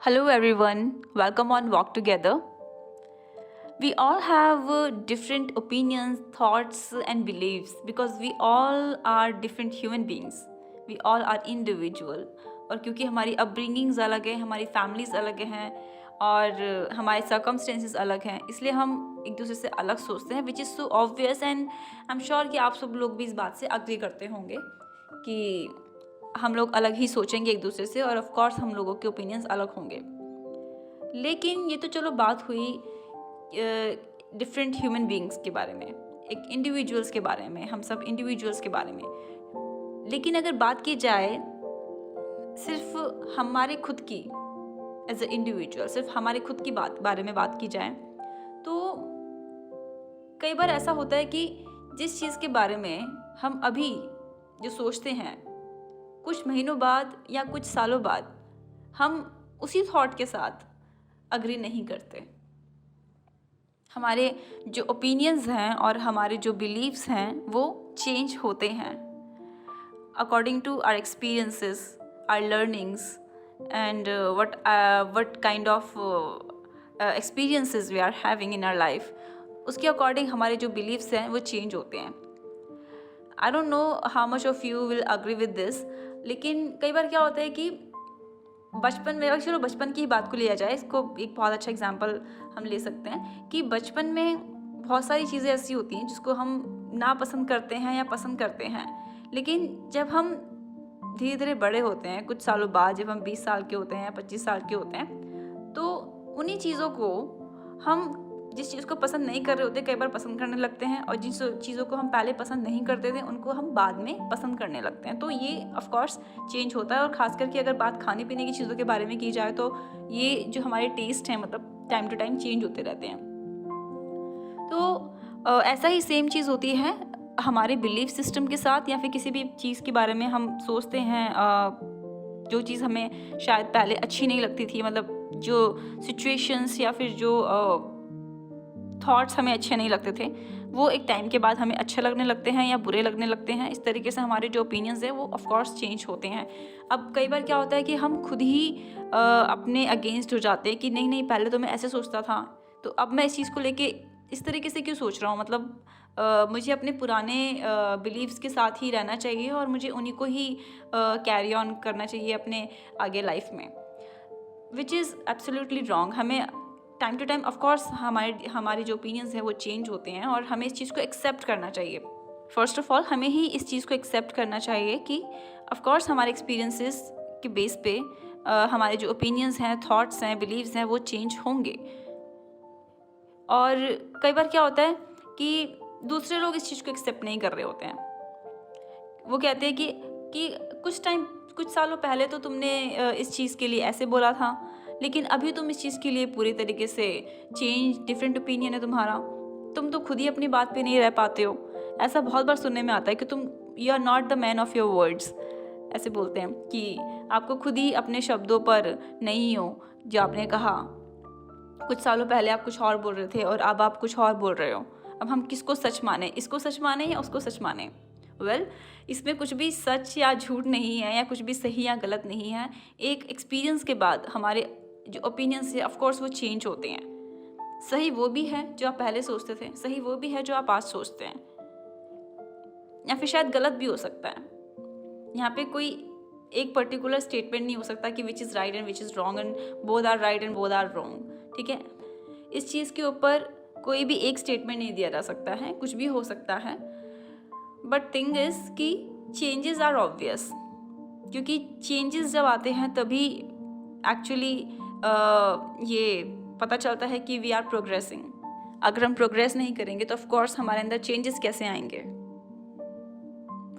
Hello everyone, welcome on Walk Together. We all have different opinions, thoughts, and beliefs because we all are different human beings. We all are individual. और क्योंकि हमारी अपब्रिंगिंग्स अलग है, हमारी families अलग हैं और हमारे सर्कमस्टेंसेस अलग हैं, इसलिए हम एक दूसरे से अलग सोचते हैं, which is so obvious and I am sure कि आप सब लोग भी इस बात से अग्री करते होंगे कि हम लोग अलग ही सोचेंगे एक दूसरे से और ऑफ कोर्स हम लोगों के ओपिनियंस अलग होंगे. लेकिन ये तो चलो बात हुई डिफरेंट ह्यूमन बीइंग्स के बारे में, एक इंडिविजुअल्स के बारे में, हम सब इंडिविजुअल्स के बारे में. लेकिन अगर बात की जाए सिर्फ हमारे खुद की एज अ इंडिविजुअल, सिर्फ हमारे खुद की बारे में बात की जाए तो कई बार ऐसा होता है कि जिस चीज़ के बारे में हम अभी जो सोचते हैं, कुछ महीनों बाद या कुछ सालों बाद हम उसी थॉट के साथ अग्री नहीं करते. हमारे जो ओपिनियंस हैं और हमारे जो बिलीव्स हैं वो चेंज होते हैं according to our experiences, our learnings and what kind of experiences we are having in our life. उसके अकॉर्डिंग हमारे जो बिलीव्स हैं वो चेंज होते हैं. I don't know how much of you will agree with this, लेकिन कई बार क्या होता है कि बचपन में, चलो बचपन की ही बात को लिया जाए, इसको एक बहुत अच्छा एग्जांपल हम ले सकते हैं कि बचपन में बहुत सारी चीज़ें ऐसी होती हैं जिसको हम ना पसंद करते हैं या पसंद करते हैं, लेकिन जब हम धीरे धीरे बड़े होते हैं, कुछ सालों बाद जब हम 20 साल के होते हैं, 25 साल के होते हैं, तो उन्हीं चीज़ों को हम जिस चीज़ को पसंद नहीं कर रहे होते कई बार पसंद करने लगते हैं, और जिस चीज़ों को हम पहले पसंद नहीं करते थे उनको हम बाद में पसंद करने लगते हैं. तो ये ऑफ कोर्स चेंज होता है. और ख़ास करके अगर बात खाने पीने की चीज़ों के बारे में की जाए तो ये जो हमारे टेस्ट हैं मतलब टाइम टू टाइम चेंज होते रहते हैं. तो ऐसा ही सेम चीज़ होती है हमारे बिलीफ सिस्टम के साथ, या फिर किसी भी चीज़ के बारे में हम सोचते हैं जो चीज़ हमें शायद पहले अच्छी नहीं लगती थी, मतलब जो सिचुएशंस या फिर जो थॉट्स हमें अच्छे नहीं लगते थे वो एक टाइम के बाद हमें अच्छे लगने लगते हैं या बुरे लगने लगते हैं. इस तरीके से हमारे जो ओपिनियंस हैं वो ऑफ कोर्स चेंज होते हैं. अब कई बार क्या होता है कि हम खुद ही अपने अगेंस्ट हो जाते हैं कि नहीं नहीं, पहले तो मैं ऐसे सोचता था, तो अब मैं इस चीज़ को लेके इस तरीके से क्यों सोच रहा हूँ. मतलब मुझे अपने पुराने बिलीव्स के साथ ही रहना चाहिए और मुझे उन्हीं को ही कैरी ऑन करना चाहिए अपने आगे लाइफ में, विच इज़ एब्सोल्युटली रॉन्ग. हमें time to time of course हमारे जो ओपिनियंस हैं वो चेंज होते हैं और हमें इस चीज़ को एक्सेप्ट करना चाहिए. फर्स्ट ऑफ ऑल हमें ही इस चीज़ को एक्सेप्ट करना चाहिए कि ऑफ कोर्स हमारे एक्सपीरियंसेस के बेस पे हमारे जो ओपिनियंस हैं, थॉट्स हैं, बिलीव्स हैं वो चेंज होंगे. और कई बार क्या होता है कि दूसरे लोग इस चीज़ को एक्सेप्ट नहीं कर रहे होते हैं. वो कहते हैं कि कुछ सालों पहले तो तुमने इस चीज़ के लिए ऐसे बोला था, लेकिन अभी तुम इस चीज़ के लिए पूरी तरीके से डिफरेंट ओपिनियन है तुम्हारा, तुम तो खुद ही अपनी बात पे नहीं रह पाते हो. ऐसा बहुत बार सुनने में आता है कि you are not the man of your words. ऐसे बोलते हैं कि आपको खुद ही अपने शब्दों पर नहीं हो. जो आपने कहा कुछ सालों पहले आप कुछ और बोल रहे थे और अब आप कुछ और बोल रहे हो. अब हम किसको सच माने, इसको सच माने या उसको सच माने. इसमें कुछ भी सच या झूठ नहीं है या कुछ भी सही या गलत नहीं है. एक एक्सपीरियंस के बाद हमारे जो ओपिनियंस है ऑफ कोर्स वो चेंज होते हैं. सही वो भी है जो आप पहले सोचते थे, सही वो भी है जो आप आज सोचते हैं, या फिर शायद गलत भी हो सकता है. यहाँ पे कोई एक पर्टिकुलर स्टेटमेंट नहीं हो सकता कि which is right and which is wrong and both are right and both are wrong. ठीक है, इस चीज़ के ऊपर कोई भी एक स्टेटमेंट नहीं दिया जा सकता है, कुछ भी हो सकता है. बट थिंग इज़ कि चेंजेस आर ऑब्वियस, क्योंकि चेंजेस जब आते हैं तभी एक्चुअली ये पता चलता है कि वी आर प्रोग्रेसिंग. अगर हम प्रोग्रेस नहीं करेंगे तो ऑफ कोर्स हमारे अंदर चेंजेस कैसे आएंगे.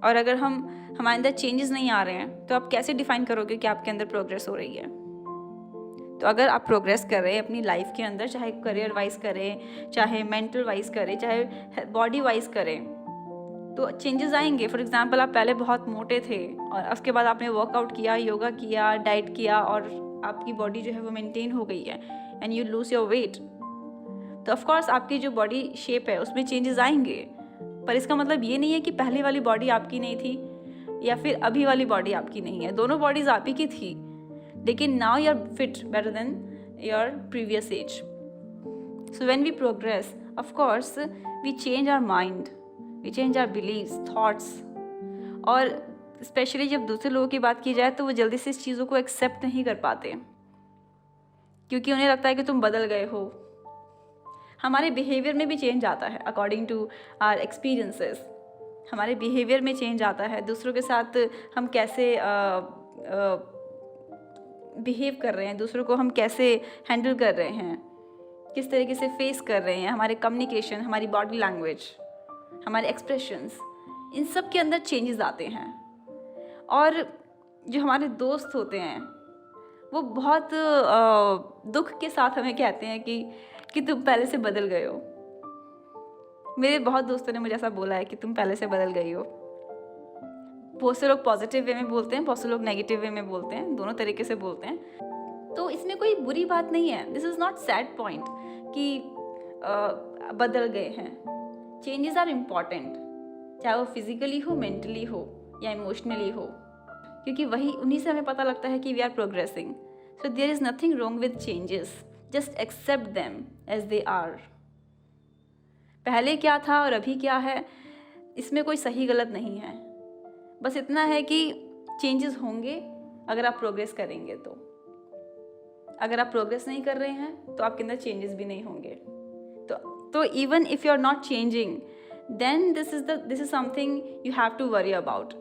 और अगर हमारे अंदर चेंजेस नहीं आ रहे हैं तो आप कैसे डिफाइन करोगे कि आपके अंदर प्रोग्रेस हो रही है. तो अगर आप प्रोग्रेस कर रहे हैं अपनी लाइफ के अंदर, चाहे करियर वाइज करें, चाहे मेंटल वाइज करें, चाहे बॉडी वाइज करें, तो चेंजेस आएंगे. फॉर एग्जांपल आप पहले बहुत मोटे थे और उसके बाद आपने वर्कआउट किया, योगा किया, डाइट किया और आपकी बॉडी जो है वो मेंटेन हो गई है and you lose your weight, तो ऑफ कोर्स आपकी जो बॉडी शेप है उसमें चेंजेस आएंगे. पर इसका मतलब ये नहीं है कि पहले वाली बॉडी आपकी नहीं थी या फिर अभी वाली बॉडी आपकी नहीं है. दोनों बॉडीज़ आप ही की थी, लेकिन now you are fit better than your previous age. So when we progress, of course we change our mind, we change our believes, thoughts. और स्पेशली जब दूसरे लोगों की बात की जाए तो वो जल्दी से इस चीज़ों को एक्सेप्ट नहीं कर पाते, क्योंकि उन्हें लगता है कि तुम बदल गए हो. हमारे बिहेवियर में भी चेंज आता है अकॉर्डिंग टू आवर एक्सपीरियंसेस. हमारे बिहेवियर में चेंज आता है, दूसरों के साथ हम कैसे बिहेव कर रहे हैं, दूसरों को हम कैसे हैंडल कर रहे हैं, किस तरीके से फेस कर रहे हैं. हमारे कम्युनिकेशन, हमारी बॉडी लैंग्वेज, हमारे एक्सप्रेशंस, इन सब के अंदर चेंजेस आते हैं. और जो हमारे दोस्त होते हैं वो बहुत दुख के साथ हमें कहते हैं कि तुम पहले से बदल गए हो. मेरे बहुत दोस्तों ने मुझे ऐसा बोला है कि तुम पहले से बदल गई हो. बहुत से लोग पॉजिटिव वे में बोलते हैं, बहुत से लोग नेगेटिव वे में बोलते हैं, दोनों तरीके से बोलते हैं. तो इसमें कोई बुरी बात नहीं है. This is not sad point कि बदल गए हैं. चेंजेस आर इम्पॉर्टेंट, चाहे वो फिजिकली हो, मेंटली हो या इमोशनली हो, क्योंकि वही उन्हीं से हमें पता लगता है कि we are progressing. So there is nothing wrong with changes, just accept them as they are. पहले क्या था और अभी क्या है, इसमें कोई सही गलत नहीं है. बस इतना है कि चेंजेस होंगे अगर आप प्रोग्रेस करेंगे. तो अगर आप प्रोग्रेस नहीं कर रहे हैं तो आपके अंदर चेंजेस भी नहीं होंगे. तो even if you are not changing, then this is something you have to worry about.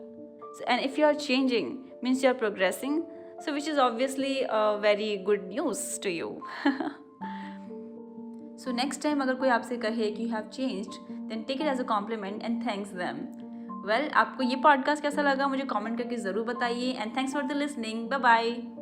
And if you are changing means you are progressing, so which is obviously a very good news to you. So next time अगर कोई आपसे कहे कि you have changed, then take it as a compliment and thanks them. Well, आपको ये podcast कैसा लगा मुझे कमेंट करके ज़रूर बताइए. And thanks for the listening. Bye bye.